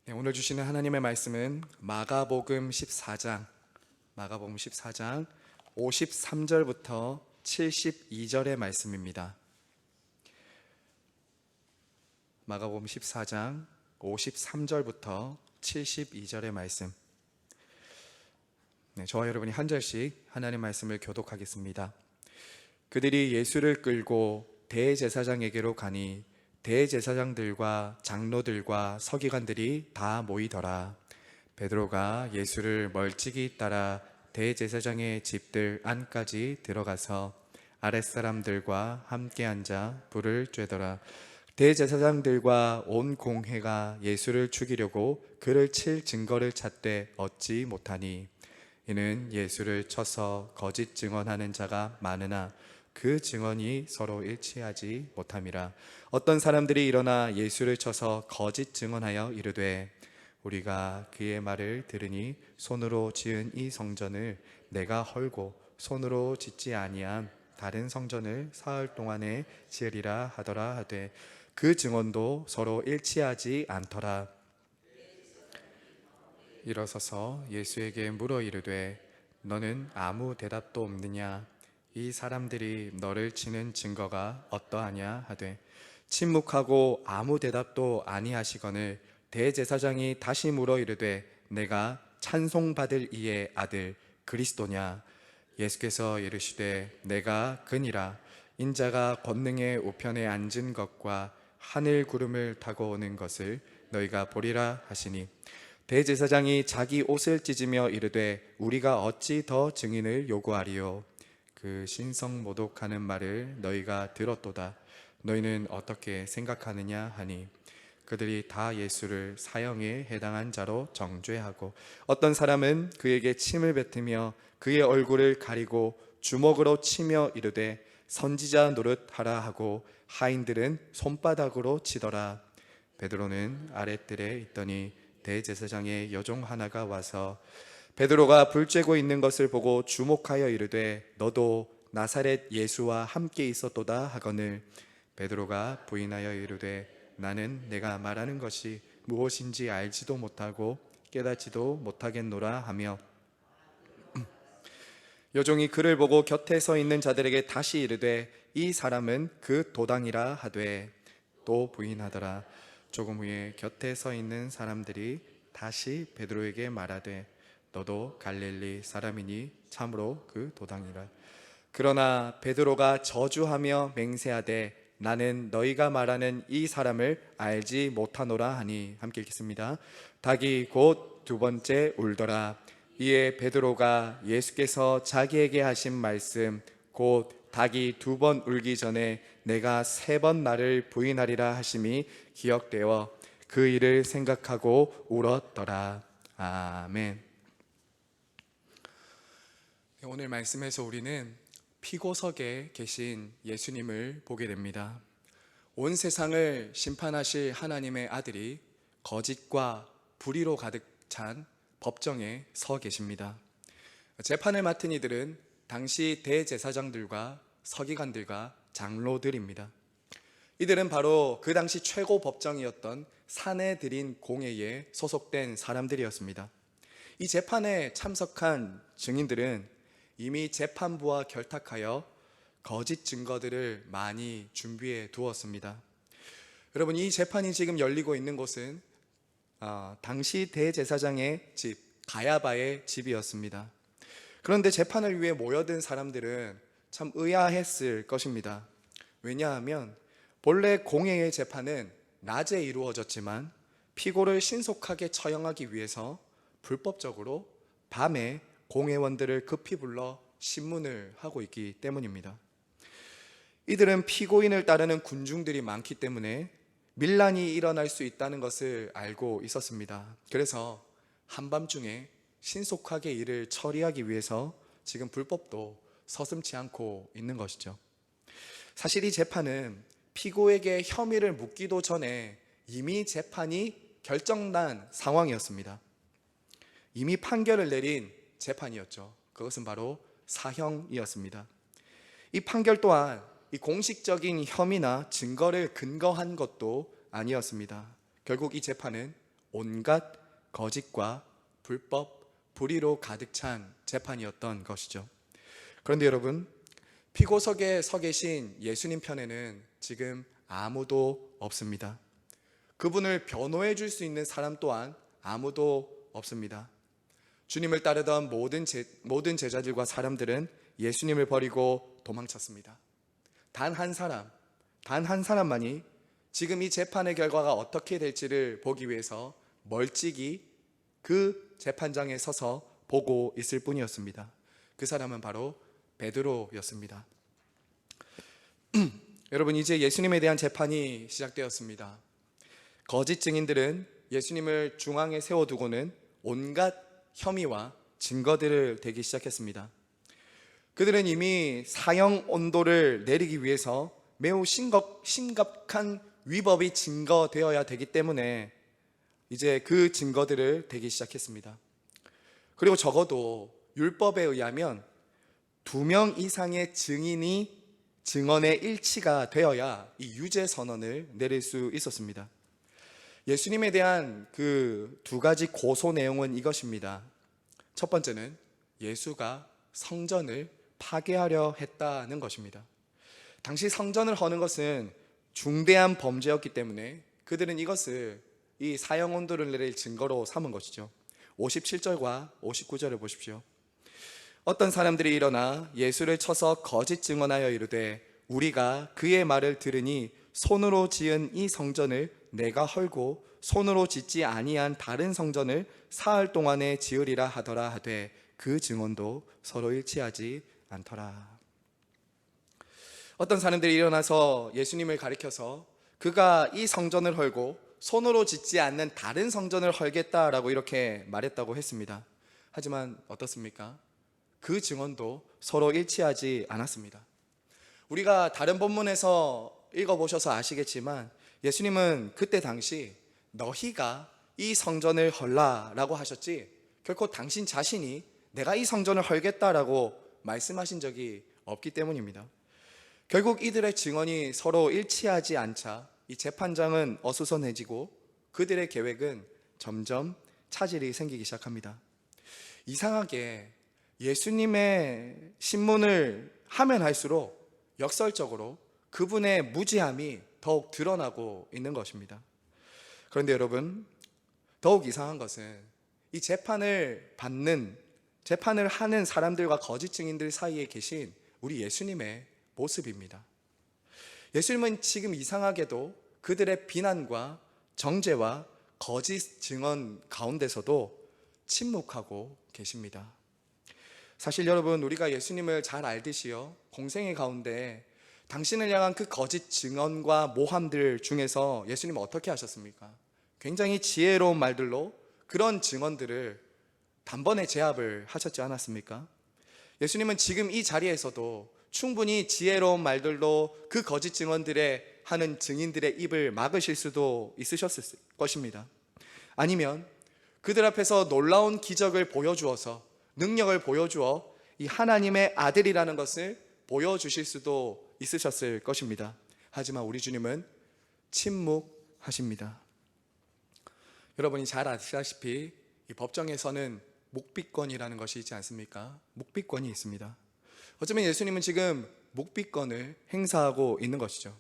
네, 오늘 주시는 하나님의 말씀은 마가복음 14장 53절부터 72절의 말씀입니다. 마가복음 14장 53절부터 72절의 말씀. 저와 여러분이 한 절씩 하나님의 말씀을 교독하겠습니다. 그들이 예수를 끌고 대제사장에게로 가니 대제사장들과 장로들과 서기관들이 다 모이더라. 베드로가 예수를 멀찍이 따라 대제사장의 집들 안까지 들어가서 아랫사람들과 함께 앉아 불을 쬐더라. 대제사장들과 온 공회가 예수를 죽이려고 그를 칠 증거를 찾되 얻지 못하니 이는 예수를 쳐서 거짓 증언하는 자가 많으나 그 증언이 서로 일치하지 못함이라. 어떤 사람들이 일어나 예수를 쳐서 거짓 증언하여 이르되 우리가 그의 말을 들으니 손으로 지은 이 성전을 내가 헐고 손으로 짓지 아니한 다른 성전을 사흘 동안에 지으리라 하더라 하되 그 증언도 서로 일치하지 않더라. 일어서서 예수에게 물어 이르되 너는 아무 대답도 없느냐? 이 사람들이 너를 치는 증거가 어떠하냐 하되 침묵하고 아무 대답도 아니하시거늘 대제사장이 다시 물어 이르되 내가 찬송받을 이의 아들 그리스도냐? 예수께서 이르시되 내가 그니라. 인자가 권능의 우편에 앉은 것과 하늘 구름을 타고 오는 것을 너희가 보리라 하시니 대제사장이 자기 옷을 찢으며 이르되 우리가 어찌 더 증인을 요구하리요? 그 신성 모독하는 말을 너희가 들었도다. 너희는 어떻게 생각하느냐 하니 그들이 다 예수를 사형에 해당한 자로 정죄하고 어떤 사람은 그에게 침을 뱉으며 그의 얼굴을 가리고 주먹으로 치며 이르되 선지자 노릇하라 하고 하인들은 손바닥으로 치더라. 베드로는 아랫뜰에 있더니 대제사장의 여종 하나가 와서 베드로가 불 쬐고 있는 것을 보고 주목하여 이르되 너도 나사렛 예수와 함께 있었도다 하거늘 베드로가 부인하여 이르되 나는 내가 말하는 것이 무엇인지 알지도 못하고 깨닫지도 못하겠노라 하며 여종이 그를 보고 곁에 서 있는 자들에게 다시 이르되 이 사람은 그 도당이라 하되 또 부인하더라. 조금 후에 곁에 서 있는 사람들이 다시 베드로에게 말하되 너도 갈릴리 사람이니 참으로 그 도당이라. 그러나 베드로가 저주하며 맹세하되 나는 너희가 말하는 이 사람을 알지 못하노라 하니 함께 읽겠습니다. 닭이 곧 두 번째 울더라. 이에 베드로가 예수께서 자기에게 하신 말씀 곧 닭이 두 번 울기 전에 내가 세 번 나를 부인하리라 하심이 기억되어 그 일을 생각하고 울었더라. 아멘. 오늘 말씀에서 우리는 피고석에 계신 예수님을 보게 됩니다. 온 세상을 심판하실 하나님의 아들이 거짓과 불의로 가득 찬 법정에 서 계십니다. 재판을 맡은 이들은 당시 대제사장들과 서기관들과 장로들입니다. 이들은 바로 그 당시 최고 법정이었던 사내들인 공회에 소속된 사람들이었습니다. 이 재판에 참석한 증인들은 이미 재판부와 결탁하여 거짓 증거들을 많이 준비해 두었습니다. 여러분, 이 재판이 지금 열리고 있는 곳은 당시 대제사장의 집, 가야바의 집이었습니다. 그런데 재판을 위해 모여든 사람들은 참 의아했을 것입니다. 왜냐하면 본래 공회의 재판은 낮에 이루어졌지만 피고를 신속하게 처형하기 위해서 불법적으로 밤에 공회원들을 급히 불러 신문을 하고 있기 때문입니다. 이들은 피고인을 따르는 군중들이 많기 때문에 밀란이 일어날 수 있다는 것을 알고 있었습니다. 그래서 한밤중에 신속하게 일을 처리하기 위해서 지금 불법도 서슴지 않고 있는 것이죠. 사실 이 재판은 피고에게 혐의를 묻기도 전에 이미 재판이 결정난 상황이었습니다. 이미 판결을 내린 재판이었죠. 그것은 바로 사형이었습니다. 이 판결 또한 이 공식적인 혐의나 증거를 근거한 것도 아니었습니다. 결국 이 재판은 온갖 거짓과 불법, 불의로 가득 찬 재판이었던 것이죠. 그런데 여러분, 피고석에 서 계신 예수님 편에는 지금 아무도 없습니다. 그분을 변호해 줄 수 있는 사람 또한 아무도 없습니다. 주님을 따르던 모든 제자들과 사람들은 예수님을 버리고 도망쳤습니다. 단 한 사람만이 지금 이 재판의 결과가 어떻게 될지를 보기 위해서 멀찍이 그 재판장에 서서 보고 있을 뿐이었습니다. 그 사람은 바로 베드로였습니다. 여러분, 이제 예수님에 대한 재판이 시작되었습니다. 거짓 증인들은 예수님을 중앙에 세워두고는 온갖 혐의와 증거들을 대기 시작했습니다. 그들은 이미 사형 온도를 내리기 위해서 매우 심각한 위법이 증거되어야 되기 때문에 이제 그 증거들을 대기 시작했습니다. 그리고 적어도 율법에 의하면 2명 이상의 증인이 증언의 일치가 되어야 이 유죄 선언을 내릴 수 있었습니다. 예수님에 대한 그 2가지 고소 내용은 이것입니다. 첫 번째는 예수가 성전을 파괴하려 했다는 것입니다. 당시 성전을 허는 것은 중대한 범죄였기 때문에 그들은 이것을 이 사형 온도를 내릴 증거로 삼은 것이죠. 57절과 59절을 보십시오. 어떤 사람들이 일어나 예수를 쳐서 거짓 증언하여 이르되 우리가 그의 말을 들으니 손으로 지은 이 성전을 내가 헐고 손으로 짓지 아니한 다른 성전을 사흘 동안에 지으리라 하더라 하되 그 증언도 서로 일치하지 않더라. 어떤 사람들이 일어나서 예수님을 가리켜서 그가 이 성전을 헐고 손으로 짓지 않는 다른 성전을 헐겠다라고 이렇게 말했다고 했습니다. 하지만 어떻습니까? 그 증언도 서로 일치하지 않았습니다. 우리가 다른 본문에서 읽어보셔서 아시겠지만 예수님은 그때 당시 너희가 이 성전을 헐라라고 하셨지 결코 당신 자신이 내가 이 성전을 헐겠다라고 말씀하신 적이 없기 때문입니다. 결국 이들의 증언이 서로 일치하지 않자 이 재판장은 어수선해지고 그들의 계획은 점점 차질이 생기기 시작합니다. 이상하게 예수님의 신문을 하면 할수록 역설적으로 그분의 무지함이 더욱 드러나고 있는 것입니다. 그런데 여러분, 더욱 이상한 것은 이 재판을 하는 사람들과 거짓 증인들 사이에 계신 우리 예수님의 모습입니다. 예수님은 지금 이상하게도 그들의 비난과 정죄와 거짓 증언 가운데서도 침묵하고 계십니다. 사실 여러분, 우리가 예수님을 잘 알듯이요, 공생애 가운데 당신을 향한 그 거짓 증언과 모함들 중에서 예수님은 어떻게 하셨습니까? 굉장히 지혜로운 말들로 그런 증언들을 단번에 제압을 하셨지 않았습니까? 예수님은 지금 이 자리에서도 충분히 지혜로운 말들로 그 거짓 증언들의 하는 증인들의 입을 막으실 수도 있으셨을 것입니다. 아니면 그들 앞에서 놀라운 기적을 보여주어서 능력을 보여주어 이 하나님의 아들이라는 것을 보여주실 수도 있으셨을 것입니다. 하지만 우리 주님은 침묵하십니다. 여러분이 잘 아시다시피 이 법정에서는 묵비권이라는 것이 있지 않습니까? 묵비권이 있습니다. 어쩌면 예수님은 지금 묵비권을 행사하고 있는 것이죠.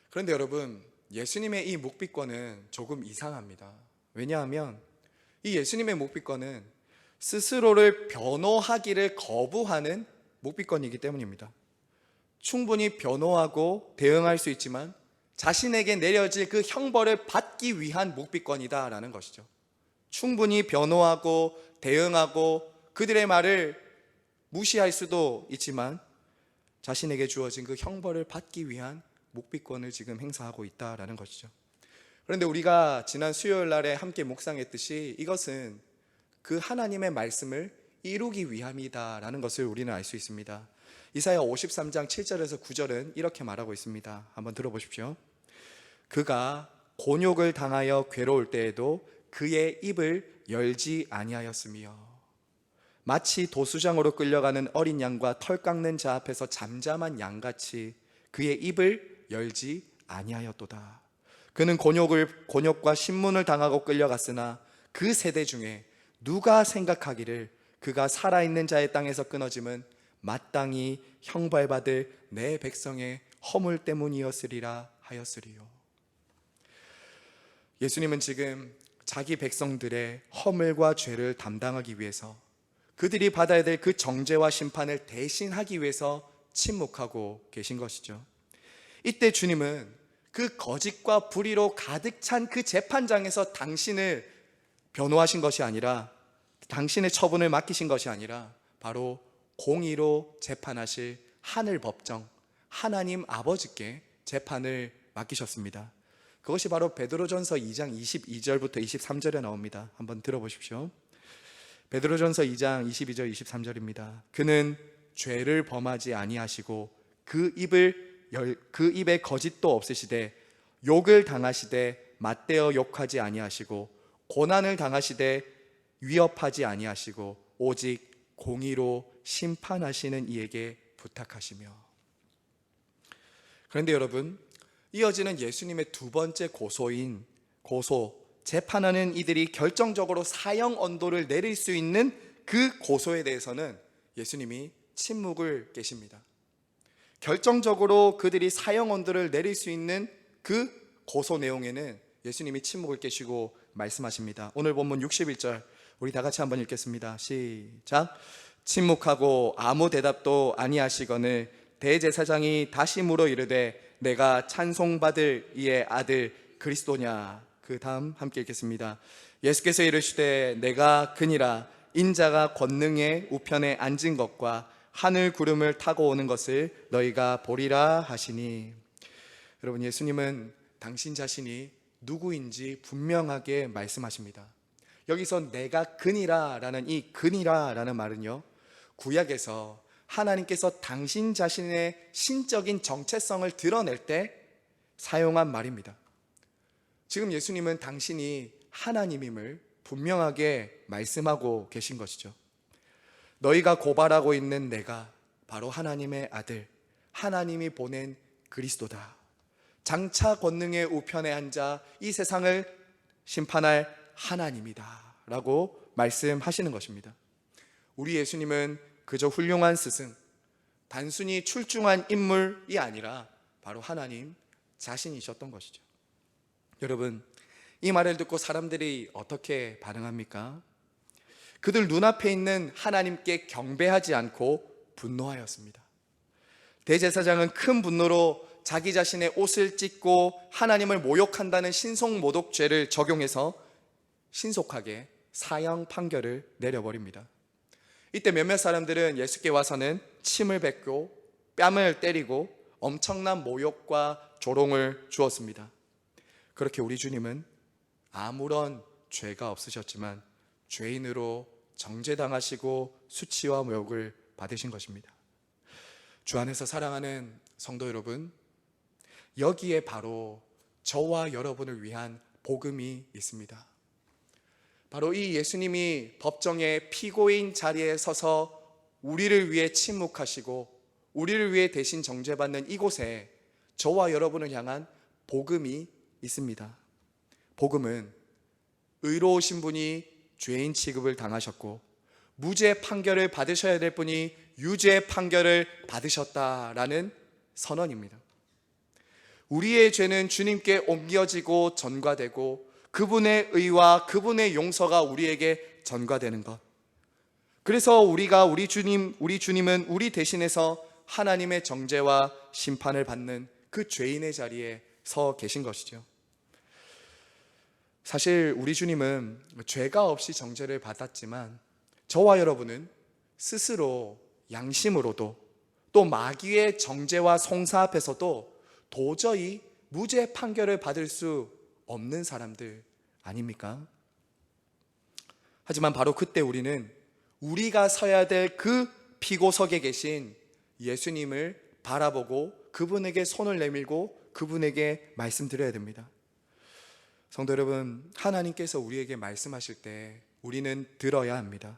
그런데 여러분, 예수님의 이 묵비권은 조금 이상합니다. 왜냐하면 이 예수님의 묵비권은 스스로를 변호하기를 거부하는 묵비권이기 때문입니다. 충분히 변호하고 대응할 수 있지만 자신에게 내려질 그 형벌을 받기 위한 묵비권이다라는 것이죠. 충분히 변호하고 대응하고 그들의 말을 무시할 수도 있지만 자신에게 주어진 그 형벌을 받기 위한 묵비권을 지금 행사하고 있다라는 것이죠. 그런데 우리가 지난 수요일 날에 함께 묵상했듯이 이것은 그 하나님의 말씀을 이루기 위함이다라는 것을 우리는 알 수 있습니다. 이사야 53장 7절에서 9절은 이렇게 말하고 있습니다. 한번 들어보십시오. 그가 곤욕을 당하여 괴로울 때에도 그의 입을 열지 아니하였으며 마치 도수장으로 끌려가는 어린 양과 털 깎는 자 앞에서 잠잠한 양같이 그의 입을 열지 아니하였도다. 그는 곤욕과 신문을 당하고 끌려갔으나 그 세대 중에 누가 생각하기를 그가 살아있는 자의 땅에서 끊어짐은 마땅히 형벌받을 내 백성의 허물 때문이었으리라 하였으리요. 예수님은 지금 자기 백성들의 허물과 죄를 담당하기 위해서, 그들이 받아야 될 그 정죄와 심판을 대신하기 위해서 침묵하고 계신 것이죠. 이때 주님은 그 거짓과 불의로 가득 찬 그 재판장에서 당신을 변호하신 것이 아니라, 당신의 처분을 맡기신 것이 아니라 바로 공의로 재판하실 하늘 법정 하나님 아버지께 재판을 맡기셨습니다. 그것이 바로 베드로전서 2장 22절부터 23절에 나옵니다. 한번 들어보십시오. 베드로전서 2장 22절 23절입니다. 그는 죄를 범하지 아니하시고 그 입에 거짓도 없으시되 욕을 당하시되 맞대어 욕하지 아니하시고 고난을 당하시되 위협하지 아니하시고 오직 공의로 심판하시는 이에게 부탁하시며. 그런데 여러분, 이어지는 예수님의 두 번째 고소인 재판하는 이들이 결정적으로 사형 언도를 내릴 수 있는 그 고소에 대해서는 예수님이 침묵을 깨십니다. 결정적으로 그들이 사형 언도를 내릴 수 있는 그 고소 내용에는 예수님이 침묵을 깨시고 말씀하십니다. 오늘 본문 61절 우리 다 같이 한번 읽겠습니다. 시작. 침묵하고 아무 대답도 아니하시거늘 대제사장이 다시 물어 이르되 내가 찬송받을 이의 아들 그리스도냐. 그 다음 함께 읽겠습니다. 예수께서 이르시되 내가 그니라. 인자가 권능의 우편에 앉은 것과 하늘 구름을 타고 오는 것을 너희가 보리라 하시니. 여러분, 예수님은 당신 자신이 누구인지 분명하게 말씀하십니다. 여기서 내가 그니라 라는 이 그니라 라는 말은요, 구약에서 하나님께서 당신 자신의 신적인 정체성을 드러낼 때 사용한 말입니다. 지금 예수님은 당신이 하나님임을 분명하게 말씀하고 계신 것이죠. 너희가 고발하고 있는 내가 바로 하나님의 아들, 하나님이 보낸 그리스도다. 장차 권능의 우편에 앉아 이 세상을 심판할 하나님이다 라고 말씀하시는 것입니다. 우리 예수님은 그저 훌륭한 스승, 단순히 출중한 인물이 아니라 바로 하나님 자신이셨던 것이죠. 여러분, 이 말을 듣고 사람들이 어떻게 반응합니까? 그들 눈앞에 있는 하나님께 경배하지 않고 분노하였습니다. 대제사장은 큰 분노로 자기 자신의 옷을 찢고 하나님을 모욕한다는 신성모독죄를 적용해서 신속하게 사형 판결을 내려버립니다. 이때 몇몇 사람들은 예수께 와서는 침을 뱉고 뺨을 때리고 엄청난 모욕과 조롱을 주었습니다. 그렇게 우리 주님은 아무런 죄가 없으셨지만 죄인으로 정죄당하시고 수치와 모욕을 받으신 것입니다. 주 안에서 사랑하는 성도 여러분, 여기에 바로 저와 여러분을 위한 복음이 있습니다. 바로 이 예수님이 법정의 피고인 자리에 서서 우리를 위해 침묵하시고 우리를 위해 대신 정죄받는 이곳에 저와 여러분을 향한 복음이 있습니다. 복음은 의로우신 분이 죄인 취급을 당하셨고 무죄 판결을 받으셔야 될 분이 유죄 판결을 받으셨다라는 선언입니다. 우리의 죄는 주님께 옮겨지고 전가되고 그분의 의와 그분의 용서가 우리에게 전가되는 것. 그래서 우리 주님은 우리 대신해서 하나님의 정죄와 심판을 받는 그 죄인의 자리에 서 계신 것이죠. 사실 우리 주님은 죄가 없이 정죄를 받았지만 저와 여러분은 스스로 양심으로도 또 마귀의 정죄와 송사 앞에서도 도저히 무죄 판결을 받을 수 없는 사람들 아닙니까? 하지만 바로 그때 우리는 우리가 서야 될 그 피고석에 계신 예수님을 바라보고 그분에게 손을 내밀고 그분에게 말씀드려야 됩니다. 성도 여러분, 하나님께서 우리에게 말씀하실 때 우리는 들어야 합니다.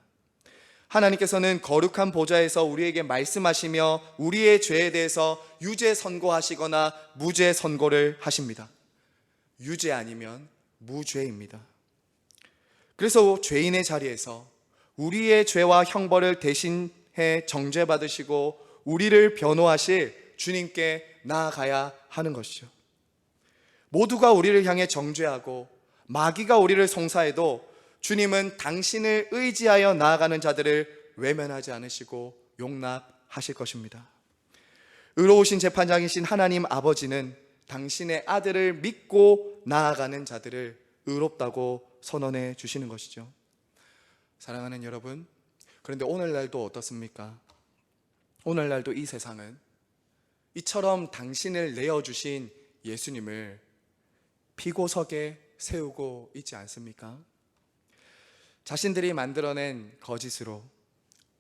하나님께서는 거룩한 보좌에서 우리에게 말씀하시며 우리의 죄에 대해서 유죄 선고하시거나 무죄 선고를 하십니다. 유죄 아니면 무죄입니다. 그래서 죄인의 자리에서 우리의 죄와 형벌을 대신해 정죄받으시고 우리를 변호하실 주님께 나아가야 하는 것이죠. 모두가 우리를 향해 정죄하고 마귀가 우리를 송사해도 주님은 당신을 의지하여 나아가는 자들을 외면하지 않으시고 용납하실 것입니다. 의로우신 재판장이신 하나님 아버지는 당신의 아들을 믿고 나아가는 자들을 의롭다고 선언해 주시는 것이죠. 사랑하는 여러분, 그런데 오늘날도 어떻습니까? 오늘날도 이 세상은 이처럼 당신을 내어주신 예수님을 피고석에 세우고 있지 않습니까? 자신들이 만들어낸 거짓으로,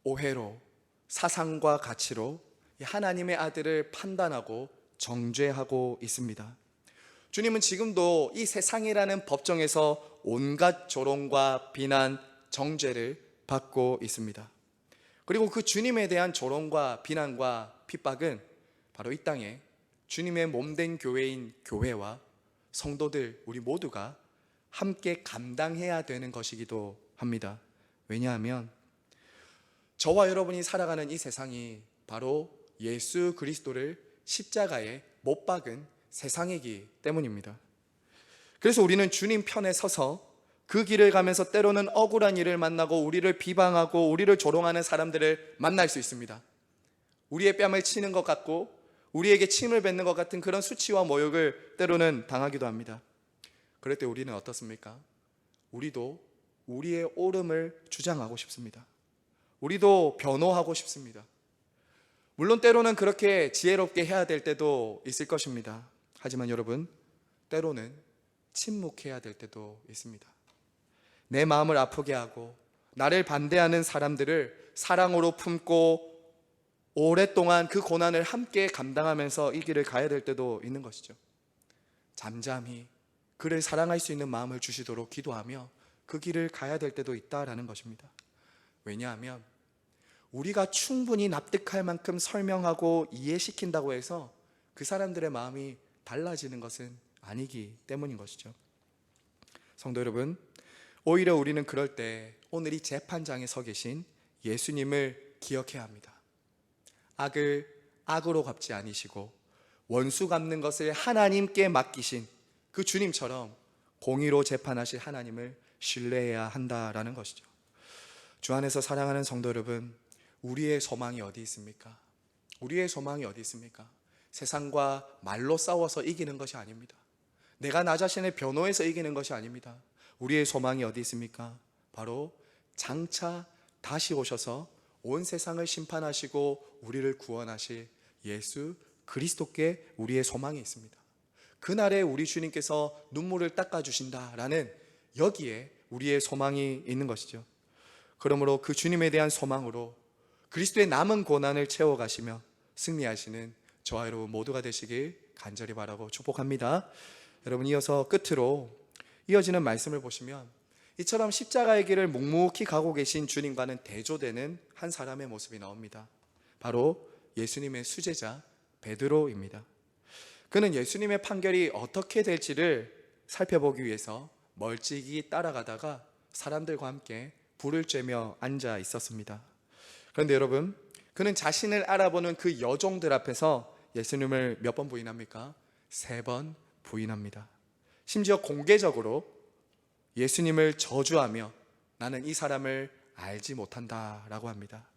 오해로, 사상과 가치로 하나님의 아들을 판단하고 정죄하고 있습니다. 주님은 지금도 이 세상이라는 법정에서 온갖 조롱과 비난, 정죄를 받고 있습니다. 그리고 그 주님에 대한 조롱과 비난과 핍박은 바로 이 땅에 주님의 몸된 교회인 교회와 성도들 우리 모두가 함께 감당해야 되는 것이기도 합니다. 왜냐하면 저와 여러분이 살아가는 이 세상이 바로 예수 그리스도를 십자가에 못 박은 세상이기 때문입니다. 그래서 우리는 주님 편에 서서 그 길을 가면서 때로는 억울한 일을 만나고 우리를 비방하고 우리를 조롱하는 사람들을 만날 수 있습니다. 우리의 뺨을 치는 것 같고 우리에게 침을 뱉는 것 같은 그런 수치와 모욕을 때로는 당하기도 합니다. 그럴 때 우리는 어떻습니까? 우리도 우리의 옳음을 주장하고 싶습니다. 우리도 변호하고 싶습니다. 물론 때로는 그렇게 지혜롭게 해야 될 때도 있을 것입니다. 하지만 여러분, 때로는 침묵해야 될 때도 있습니다. 내 마음을 아프게 하고 나를 반대하는 사람들을 사랑으로 품고 오랫동안 그 고난을 함께 감당하면서 이 길을 가야 될 때도 있는 것이죠. 잠잠히 그를 사랑할 수 있는 마음을 주시도록 기도하며 그 길을 가야 될 때도 있다라는 것입니다. 왜냐하면 우리가 충분히 납득할 만큼 설명하고 이해시킨다고 해서 그 사람들의 마음이 달라지는 것은 아니기 때문인 것이죠. 성도 여러분, 오히려 우리는 그럴 때 오늘 이 재판장에 서 계신 예수님을 기억해야 합니다. 악을 악으로 갚지 아니시고 원수 갚는 것을 하나님께 맡기신 그 주님처럼 공의로 재판하실 하나님을 신뢰해야 한다라는 것이죠. 주 안에서 사랑하는 성도 여러분, 우리의 소망이 어디 있습니까? 우리의 소망이 어디 있습니까? 세상과 말로 싸워서 이기는 것이 아닙니다. 내가 나 자신을 변호해서 이기는 것이 아닙니다. 우리의 소망이 어디 있습니까? 바로 장차 다시 오셔서 온 세상을 심판하시고 우리를 구원하실 예수 그리스도께 우리의 소망이 있습니다. 그날에 우리 주님께서 눈물을 닦아주신다라는 여기에 우리의 소망이 있는 것이죠. 그러므로 그 주님에 대한 소망으로 그리스도의 남은 고난을 채워가시며 승리하시는 저와 여러분 모두가 되시길 간절히 바라고 축복합니다. 여러분, 이어서 끝으로 이어지는 말씀을 보시면 이처럼 십자가의 길을 묵묵히 가고 계신 주님과는 대조되는 한 사람의 모습이 나옵니다. 바로 예수님의 수제자 베드로입니다. 그는 예수님의 판결이 어떻게 될지를 살펴보기 위해서 멀찍이 따라가다가 사람들과 함께 불을 쬐며 앉아 있었습니다. 그런데 여러분, 그는 자신을 알아보는 그 여종들 앞에서 예수님을 몇 번 부인합니까? 3번 부인합니다. 심지어 공개적으로 예수님을 저주하며 나는 이 사람을 알지 못한다라고 합니다.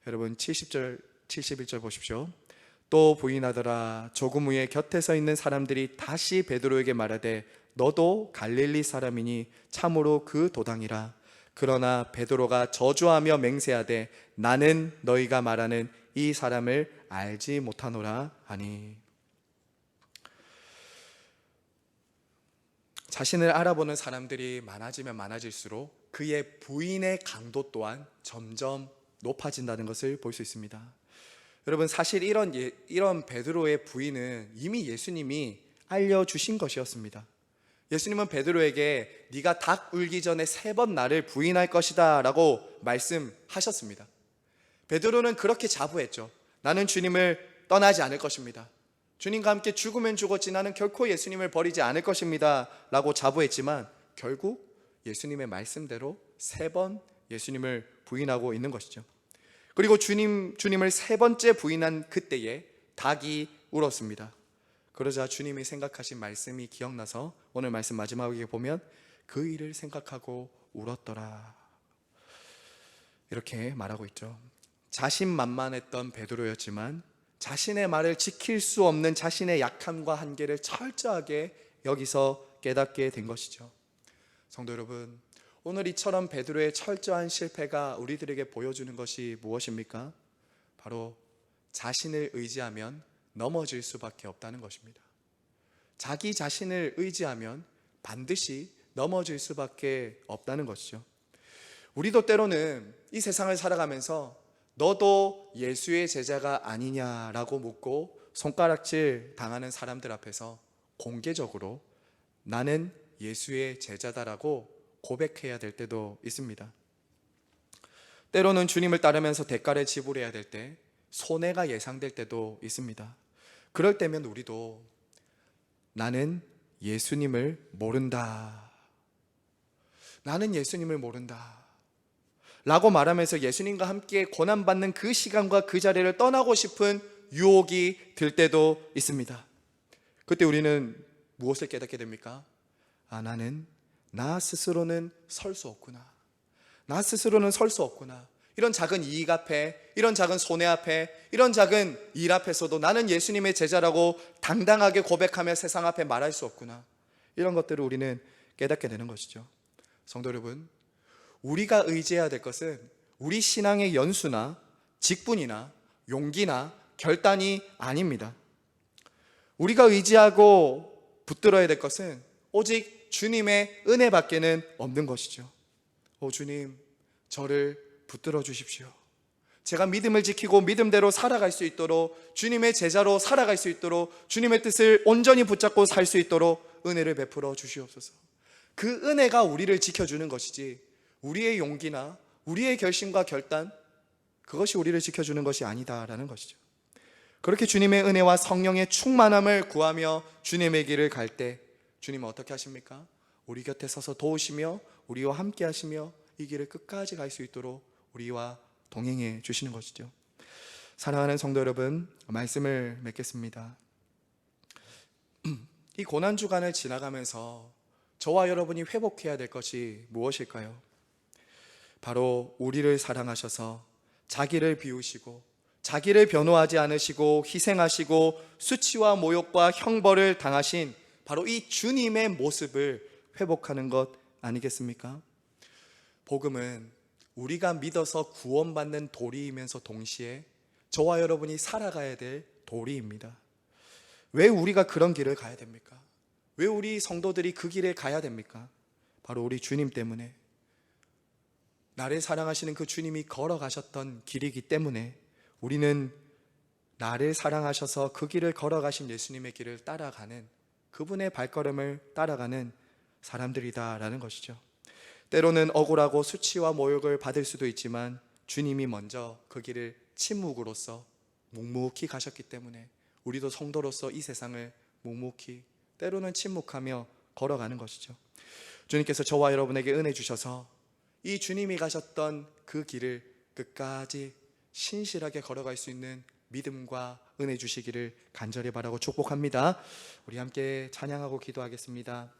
여러분, 70절, 71절 보십시오. 또 부인하더라. 조금 후에 곁에 서 있는 사람들이 다시 베드로에게 말하되 너도 갈릴리 사람이니 참으로 그 도당이라. 그러나 베드로가 저주하며 맹세하되 나는 너희가 말하는 이 사람을 알지 못하노라 하니. 자신을 알아보는 사람들이 많아지면 많아질수록 그의 부인의 강도 또한 점점 높아진다는 것을 볼 수 있습니다. 여러분, 사실 이런 베드로의 부인은 이미 예수님이 알려주신 것이었습니다. 예수님은 베드로에게 네가 닭 울기 전에 3번 나를 부인할 것이다 라고 말씀하셨습니다. 베드로는 그렇게 자부했죠. 나는 주님을 떠나지 않을 것입니다. 주님과 함께 죽으면 죽었지 나는 결코 예수님을 버리지 않을 것입니다 라고 자부했지만 결국 예수님의 말씀대로 3번 예수님을 부인하고 있는 것이죠. 그리고 주님을 3번째 부인한 그때에 닭이 울었습니다. 그러자 주님이 생각하신 말씀이 기억나서 오늘 말씀 마지막에 보면 그 일을 생각하고 울었더라 이렇게 말하고 있죠. 자신만만했던 베드로였지만 자신의 말을 지킬 수 없는 자신의 약함과 한계를 철저하게 여기서 깨닫게 된 것이죠. 성도 여러분, 오늘 이처럼 베드로의 철저한 실패가 우리들에게 보여주는 것이 무엇입니까? 바로 자신을 의지하면 넘어질 수밖에 없다는 것입니다. 자기 자신을 의지하면 반드시 넘어질 수밖에 없다는 것이죠. 우리도 때로는 이 세상을 살아가면서 너도 예수의 제자가 아니냐라고 묻고 손가락질 당하는 사람들 앞에서 공개적으로 나는 예수의 제자다라고 고백해야 될 때도 있습니다. 때로는 주님을 따르면서 대가를 지불해야 될 때 손해가 예상될 때도 있습니다. 그럴 때면 우리도 나는 예수님을 모른다, 나는 예수님을 모른다 라고 말하면서 예수님과 함께 고난받는 그 시간과 그 자리를 떠나고 싶은 유혹이 들 때도 있습니다. 그때 우리는 무엇을 깨닫게 됩니까? 나는 나 스스로는 설 수 없구나, 나 스스로는 설 수 없구나. 이런 작은 이익 앞에, 이런 작은 손해 앞에, 이런 작은 일 앞에서도 나는 예수님의 제자라고 당당하게 고백하며 세상 앞에 말할 수 없구나. 이런 것들을 우리는 깨닫게 되는 것이죠. 성도 여러분, 우리가 의지해야 될 것은 우리 신앙의 연수나 직분이나 용기나 결단이 아닙니다. 우리가 의지하고 붙들어야 될 것은 오직 주님의 은혜밖에는 없는 것이죠. 주님, 저를 붙들어 주십시오. 제가 믿음을 지키고 믿음대로 살아갈 수 있도록, 주님의 제자로 살아갈 수 있도록, 주님의 뜻을 온전히 붙잡고 살 수 있도록 은혜를 베풀어 주시옵소서. 그 은혜가 우리를 지켜주는 것이지 우리의 용기나 우리의 결심과 결단, 그것이 우리를 지켜주는 것이 아니다라는 것이죠. 그렇게 주님의 은혜와 성령의 충만함을 구하며 주님의 길을 갈 때 주님은 어떻게 하십니까? 우리 곁에 서서 도우시며 우리와 함께 하시며 이 길을 끝까지 갈 수 있도록 우리와 동행해 주시는 것이죠. 사랑하는 성도 여러분, 말씀을 맺겠습니다. 이 고난주간을 지나가면서 저와 여러분이 회복해야 될 것이 무엇일까요? 바로 우리를 사랑하셔서 자기를 비우시고 자기를 변호하지 않으시고 희생하시고 수치와 모욕과 형벌을 당하신 바로 이 주님의 모습을 회복하는 것 아니겠습니까? 복음은 우리가 믿어서 구원받는 도리이면서 동시에 저와 여러분이 살아가야 될 도리입니다. 왜 우리가 그런 길을 가야 됩니까? 왜 우리 성도들이 그 길에 가야 됩니까? 바로 우리 주님 때문에, 나를 사랑하시는 그 주님이 걸어가셨던 길이기 때문에 우리는 나를 사랑하셔서 그 길을 걸어가신 예수님의 길을 따라가는, 그분의 발걸음을 따라가는 사람들이다라는 것이죠. 때로는 억울하고 수치와 모욕을 받을 수도 있지만 주님이 먼저 그 길을 침묵으로써 묵묵히 가셨기 때문에 우리도 성도로서 이 세상을 묵묵히, 때로는 침묵하며 걸어가는 것이죠. 주님께서 저와 여러분에게 은혜 주셔서 이 주님이 가셨던 그 길을 끝까지 신실하게 걸어갈 수 있는 믿음과 은혜 주시기를 간절히 바라고 축복합니다. 우리 함께 찬양하고 기도하겠습니다.